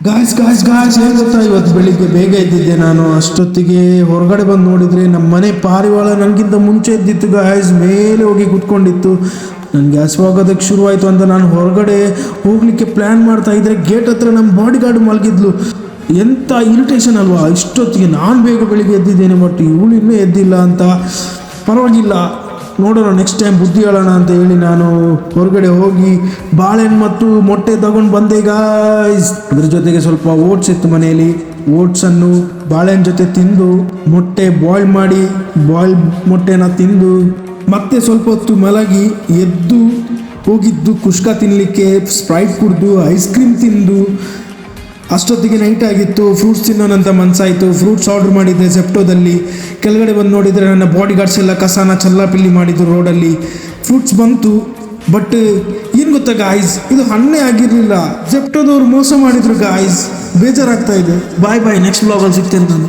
Guys ಏನು ಗೊತ್ತಾ, ಇವತ್ತು ಬೆಳಿಗ್ಗೆ ಬೇಗ ಎದ್ದಿದ್ದೆ. ನಾನು ಅಷ್ಟೊತ್ತಿಗೆ ಹೊರಗಡೆ ಬಂದು ನೋಡಿದರೆ ನಮ್ಮ ಮನೆ ಪಾರಿವಾಳ ನನಗಿಂತ ಮುಂಚೆ ಎದ್ದಿತ್ತು ಗಾಯ್ಸ್. ಮೇಲೆ ಹೋಗಿ ಕೂತ್ಕೊಂಡಿತ್ತು. ನನಗೆ ಹಸುವಾಗೋದಕ್ಕೆ ಶುರುವಾಯಿತು ಅಂತ ನಾನು ಹೊರಗಡೆ ಹೋಗಲಿಕ್ಕೆ ಪ್ಲ್ಯಾನ್ ಮಾಡ್ತಾ ಇದ್ದರೆ ಗೇಟ್ ಹತ್ರ ನಮ್ಮ ಬಾಡಿ ಗಾರ್ಡ್ ಮಲಗಿದ್ಲು. ಎಂಥ ಇರಿಟೇಷನ್ ಅಲ್ವಾ. ಇಷ್ಟೊತ್ತಿಗೆ ನಾನು ಬೇಗ ಬೆಳಿಗ್ಗೆ ಎದ್ದಿದ್ದೇನೆ, ಬಟ್ ಇವಳು ಇನ್ನೂ ಎದ್ದಿಲ್ಲ ಅಂತ. ಪರವಾಗಿಲ್ಲ, ನೋಡೋಣ ನೆಕ್ಸ್ಟ್ ಟೈಮ್ ಬುದ್ಧಿ ಹೇಳೋಣ ಅಂತ ಹೇಳಿ ನಾನು ಹೊರಗಡೆ ಹೋಗಿ ಬಾಳೆಹಣ್ಣು ಮತ್ತು ಮೊಟ್ಟೆ ತಗೊಂಡು ಬಂದೆ ಗಾಯ್ಸ್. ಅದ್ರ ಜೊತೆಗೆ ಸ್ವಲ್ಪ ಓಟ್ಸ್ ಇತ್ತು ಮನೆಯಲ್ಲಿ. ಓಟ್ಸನ್ನು ಬಾಳೆಹಣ್ಣು ಜೊತೆ ತಿಂದು ಮೊಟ್ಟೆ ಬಾಯ್ಲ್ ಮೊಟ್ಟೆನ ತಿಂದು ಮತ್ತೆ ಸ್ವಲ್ಪ ಹೊತ್ತು ಮಲಗಿ ಎದ್ದು ಹೋಗಿದ್ದು ಕುಷ್ಕ ತಿನ್ನಲಿಕ್ಕೆ. ಸ್ಪ್ರೈಟ್ ಕುಡಿದು ಐಸ್ ಕ್ರೀಮ್ ತಿಂದು ಅಷ್ಟೊತ್ತಿಗೆ ನೈಟ್ ಆಗಿತ್ತು. ಫ್ರೂಟ್ಸ್ ತಿನ್ನೋನಂತ ಮನಸ್ಸಾಯಿತು. ಫ್ರೂಟ್ಸ್ ಆರ್ಡರ್ ಮಾಡಿದ್ದೆ ಜೆಪ್ಟೋದಲ್ಲಿ. ಕೆಳಗಡೆ ಬಂದು ನೋಡಿದರೆ ನನ್ನ ಬಾಡಿ ಗಾರ್ಡ್ಸ್ ಎಲ್ಲ ಕಸಾನ ಚಲ್ಲಾಪಿಲ್ಲಿ ಮಾಡಿದ್ರು ರೋಡಲ್ಲಿ. ಫ್ರೂಟ್ಸ್ ಬಂತು, ಬಟ್ ಏನು ಗೊತ್ತಾ ಗಾಯ್ಸ್, ಇದು ಹಣ್ಣೇ ಆಗಿರಲಿಲ್ಲ. ಜೆಪ್ಟೋದವ್ರು ಮೋಸ ಮಾಡಿದ್ರು ಗಾಯ್ಸ್. ಬೇಜಾರಾಗ್ತಾ ಇದೆ. ಬಾಯ್ ನೆಕ್ಸ್ಟ್ ಬ್ಲಾಗಲ್ಲಿ ಸಿಗ್ತೇನೆ ನಾನು.